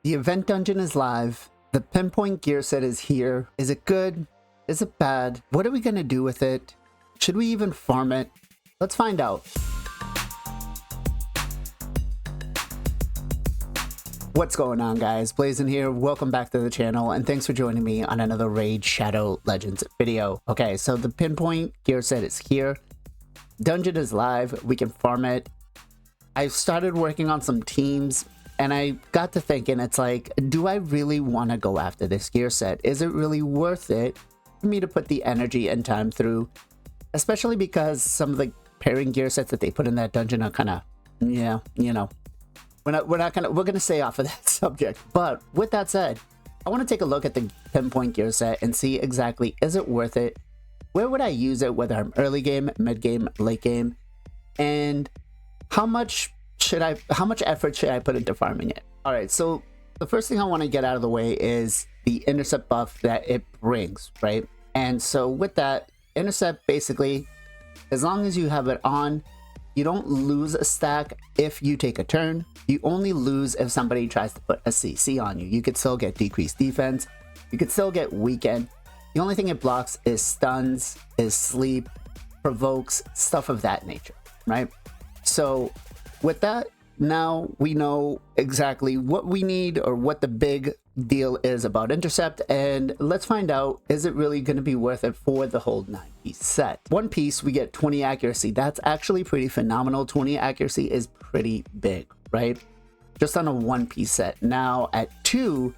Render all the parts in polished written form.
The event dungeon is live. The Pinpoint gear set is here. Is it good? Is it bad? What are we gonna do with it? Should we even farm it? Let's find out. What's going on, guys? Blazing here. Welcome back to the channel, and thanks for joining me on another Raid Shadow Legends video. Okay, so the Pinpoint gear set is here. Dungeon is live. We can farm it. I've started working on some teams, and I got to thinking, it's like, do I really want to go after this gear set? Is it really worth it for me to put the energy and time through? Especially because some of the pairing gear sets that they put in that dungeon are kind of, yeah, you know. We're gonna stay off of that subject. But with that said, I want to take a look at the Pinpoint gear set and see exactly, is it worth it? Where would I use it, whether I'm early game, mid game, late game, and how much effort should I put into farming it? All right, so the first thing I want to get out of the way is the intercept buff that it brings, right? And so with that, intercept, basically, as long as you have it on, you don't lose a stack if you take a turn. You only lose if somebody tries to put a CC on you. You could still get decreased defense. You could still get weakened. The only thing it blocks is stuns, is sleep, provokes, stuff of that nature, right? So with that, now we know exactly what we need or what the big deal is about intercept, and let's find out, is it really going to be worth it for the whole 9-piece set? One piece, we get 20 accuracy. That's actually pretty phenomenal. 20 accuracy is pretty big, right? Just on a 1-piece set. Now at 2,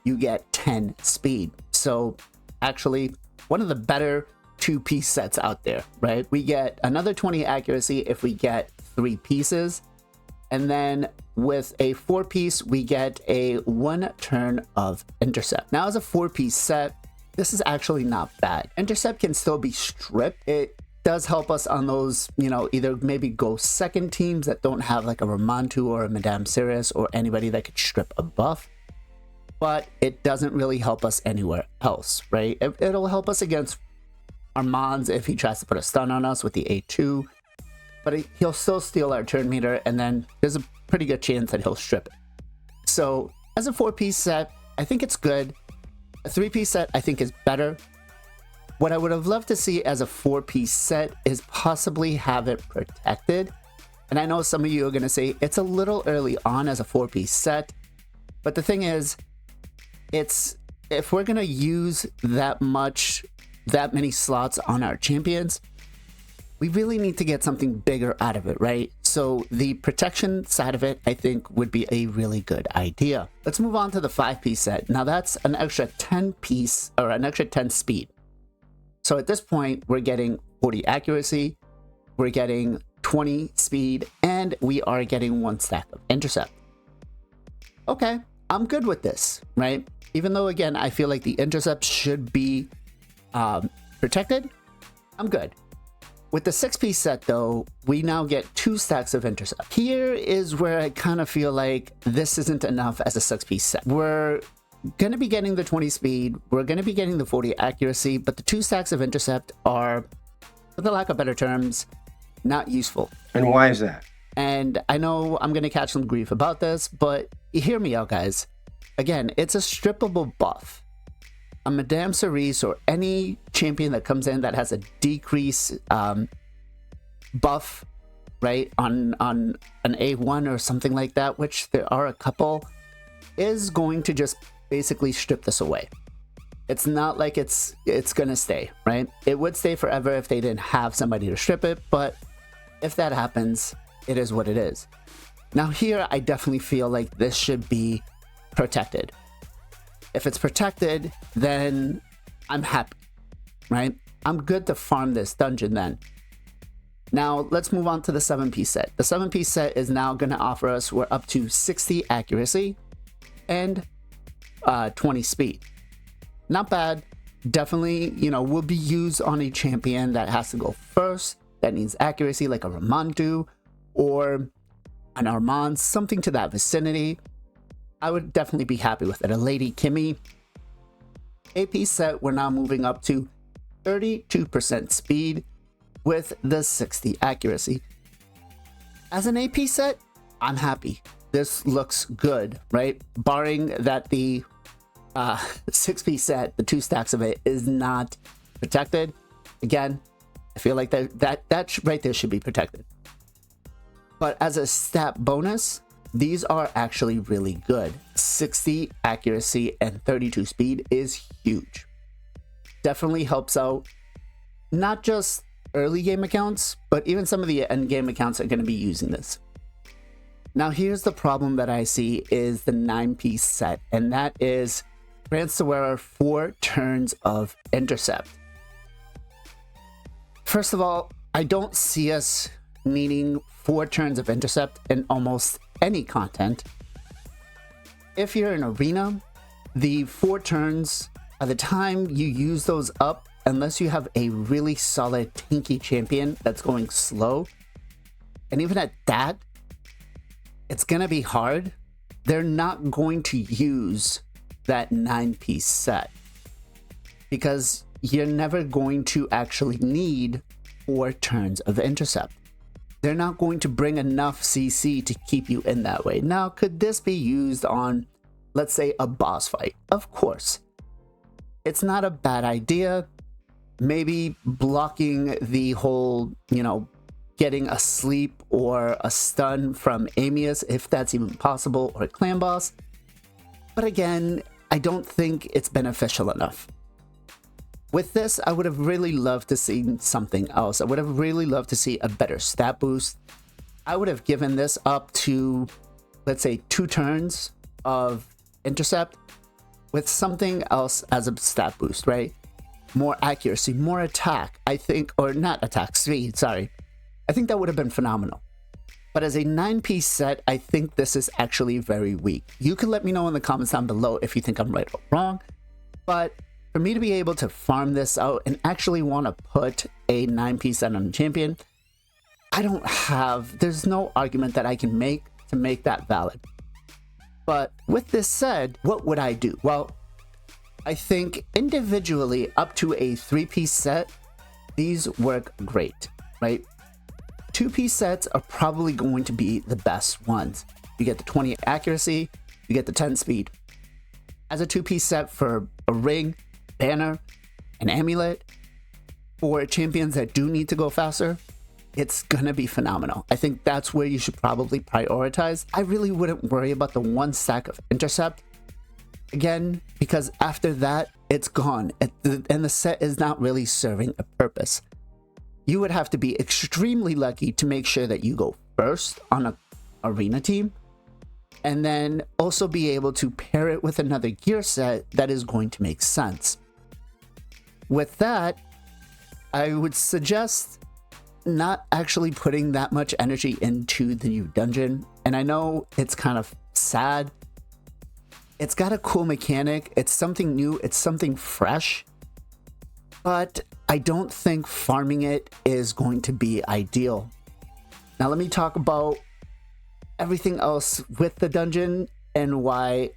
you get 10 speed. So actually one of the better 2-piece sets out there, right? We get another 20 accuracy if we get 3 pieces. And then with a 4-piece, we get a 1 turn of intercept. Now as a 4-piece set, this is actually not bad. Intercept can still be stripped. It does help us on those, you know, either maybe go second teams that don't have like a Ramontu or a Madame Sirius or anybody that could strip a buff. But it doesn't really help us anywhere else, right? It'll help us against Armands if he tries to put a stun on us with the A2. But he'll still steal our turn meter, and then there's a pretty good chance that he'll strip it. So as a 4-piece set, I think it's good. A 3-piece set, I think, is better. What I would have loved to see as a 4-piece set is possibly have it protected. And I know some of you are going to say it's a little early on as a 4-piece set. But the thing is, if we're going to use that many slots on our champions, we really need to get something bigger out of it, right? So the protection side of it, I think, would be a really good idea. Let's move on to the 5-piece set. Now that's an extra 10 piece or an extra 10 speed. So at this point, we're getting 40 accuracy, we're getting 20 speed, and we are getting 1 stack of intercept. Okay, I'm good with this, right? Even though, again, I feel like the intercept should be protected, I'm good. With the 6-piece set, though, we now get 2 stacks of intercept. Here is where I kind of feel like this isn't enough as a 6-piece set. We're going to be getting the 20 speed, we're going to be getting the 40 accuracy, but the 2 stacks of intercept are, for the lack of better terms, not useful. And why is that? And I know I'm going to catch some grief about this, but hear me out, guys. Again, it's a strippable buff. A Madame Cerise or any champion that comes in that has a decrease buff, right, on an A1 or something like that, which there are a couple, is going to just basically strip this away. It's not like it's gonna stay, right? It would stay forever if they didn't have somebody to strip it, but if that happens, it is what it is. Now here, I definitely feel like this should be protected. If it's protected, then I'm happy, right? I'm good to farm this dungeon then. Now, let's move on to the 7-piece set. The 7-piece set is now going to offer us, we're up to 60 accuracy and 20 speed. Not bad. Definitely, you know, will be used on a champion that has to go first, that needs accuracy, like a Ramontu or an Armand, something to that vicinity. I would definitely be happy with it. A Lady Kimmy. AP set, we're now moving up to 32% speed with the 60 accuracy. As an AP set, I'm happy. this looks good, right? Barring that the 6-piece set, the 2 stacks of it, is not protected. Again, I feel like that right there should be protected. But as a stat bonus, these are actually really good. 60 accuracy and 32 speed is huge. Definitely helps out not just early game accounts, but even some of the end game accounts are going to be using this. Now here's the problem that I see is the 9-piece set, and that is grants the wearer 4 turns of intercept. First of all, I don't see us needing 4 turns of intercept in almost any content. If you're in arena, the 4 turns, by the time you use those up, unless you have a really solid tanky champion that's going slow, and even at that, it's gonna be hard. They're not going to use that 9-piece set because you're never going to actually need 4 turns of intercept. They're not going to bring enough CC to keep you in that way. Now, could this be used on, let's say, a boss fight? Of course. It's not a bad idea. Maybe blocking the whole, getting a sleep or a stun from Amius, if that's even possible, or a clan boss. But again, I don't think it's beneficial enough. With this, I would have really loved to see something else. I would have really loved to see a better stat boost. I would have given this up to, let's say, 2 turns of intercept with something else as a stat boost, right? More accuracy, more attack, I think, or not attack, speed, sorry. I think that would have been phenomenal. But as a 9-piece set, I think this is actually very weak. You can let me know in the comments down below if you think I'm right or wrong. But for me to be able to farm this out and actually want to put a 9-piece set on a champion, there's no argument that I can make to make that valid. But with this said, what would I do? Well, I think individually up to a 3-piece set, these work great, right? 2-piece sets are probably going to be the best ones. You get the 20 accuracy, you get the 10 speed. As a 2-piece set for a ring, banner, an amulet, for champions that do need to go faster, it's gonna be phenomenal. I think that's where you should probably prioritize. I really wouldn't worry about the 1 stack of intercept. Again, because after that, it's gone, and the set is not really serving a purpose. You would have to be extremely lucky to make sure that you go first on an arena team, and then also be able to pair it with another gear set that is going to make sense. With that, I would suggest not actually putting that much energy into the new dungeon. And I know it's kind of sad. It's got a cool mechanic. It's something new. It's something fresh. But I don't think farming it is going to be ideal. Now let me talk about everything else with the dungeon and why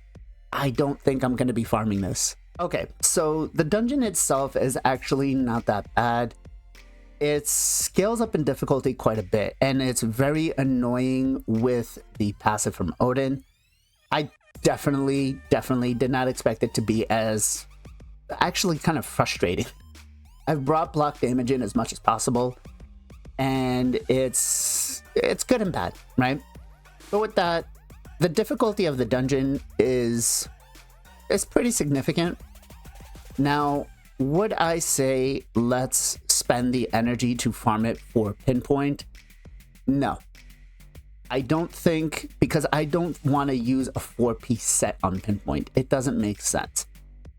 I don't think I'm going to be farming this. Okay, so the dungeon itself is actually not that bad. It scales up in difficulty quite a bit, and it's very annoying with the passive from Odin. I definitely did not expect it to be as actually kind of frustrating. I've brought block damage in as much as possible, and it's good and bad, right? But with that, the difficulty of the dungeon is pretty significant. Now, would I say let's spend the energy to farm it for Pinpoint? No. I don't think, because I don't want to use a 4-piece set on Pinpoint. It doesn't make sense.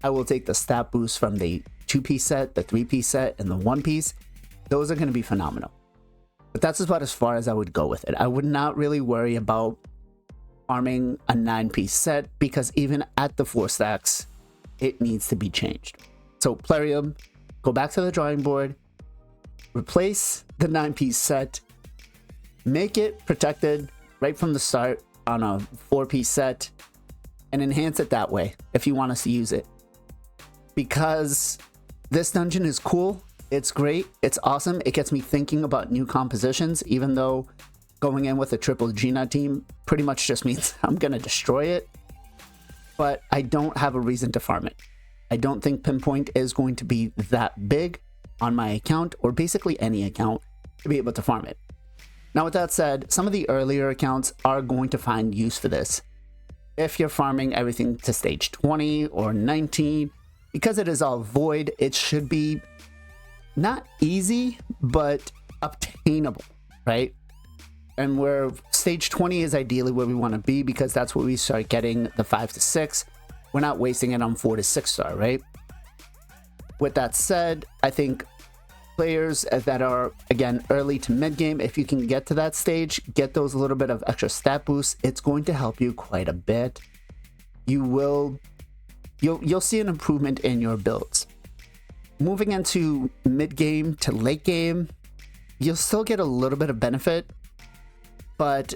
I will take the stat boost from the 2-piece set, the 3-piece set, and the 1-piece. Those are going to be phenomenal. But that's about as far as I would go with it. I would not really worry about farming a 9-piece set, because even at the 4 stacks, it needs to be changed. So Plarium, go back to the drawing board, replace the 9-piece set, make it protected right from the start on a 4-piece set, and enhance it that way if you want us to use it. Because this dungeon is cool, it's great, it's awesome, it gets me thinking about new compositions, even though going in with a triple Gina team pretty much just means I'm going to destroy it, but I don't have a reason to farm it. I don't think Pinpoint is going to be that big on my account, or basically any account, to be able to farm it. Now, with that said, some of the earlier accounts are going to find use for this. If you're farming everything to stage 20 or 19, because it is all void, it should be not easy, but obtainable, right? And where stage 20 is ideally where we want to be, because that's where we start getting the 5 to 6. We're not wasting it on 4 to 6 star, right? With that said, I think players that are, again, early to mid game, if you can get to that stage, get those little bit of extra stat boosts, it's going to help you quite a bit. You'll see an improvement in your builds. Moving into mid game to late game, you'll still get a little bit of benefit, but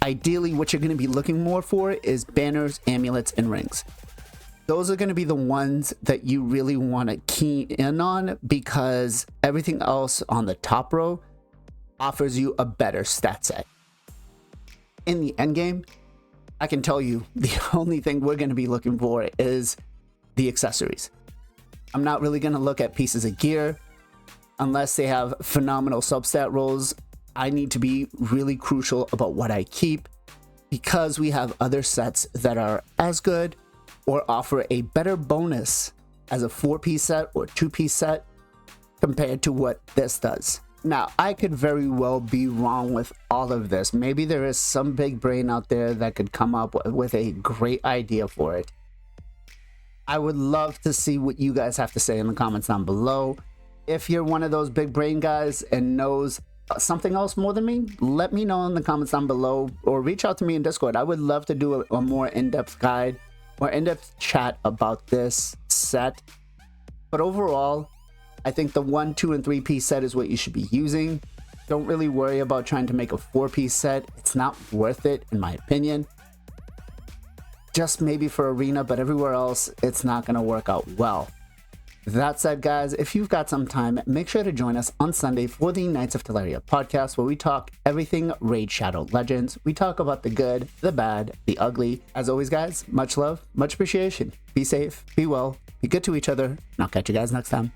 ideally what you're going to be looking more for is banners, amulets, and rings. Those are going to be the ones that you really want to key in on, because everything else on the top row offers you a better stat set. In the end game, I can tell you the only thing we're going to be looking for is the accessories. I'm not really going to look at pieces of gear unless they have phenomenal substat rolls. I need to be really crucial about what I keep, because we have other sets that are as good or offer a better bonus as a 4-piece set or 2-piece set compared to what this does. Now, I could very well be wrong with all of this. Maybe there is some big brain out there that could come up with a great idea for it. I would love to see what you guys have to say in the comments down below. If you're one of those big brain guys and knows something else more than me, let me know in the comments down below, or reach out to me in Discord. I would love to do a more in-depth guide or in-depth chat about this set. But overall, I think the 1, 2, and 3-piece set is what you should be using. Don't really worry about trying to make a 4-piece set. It's not worth it, in my opinion. Just maybe for arena, but everywhere else, it's not going to work out well. That said, guys, if you've got some time, make sure to join us on Sunday for the Knights of Teleria podcast, where we talk everything Raid Shadow Legends. We talk about the good, the bad, the ugly. As always, guys, much love, much appreciation. Be safe, be well, be good to each other, and I'll catch you guys next time.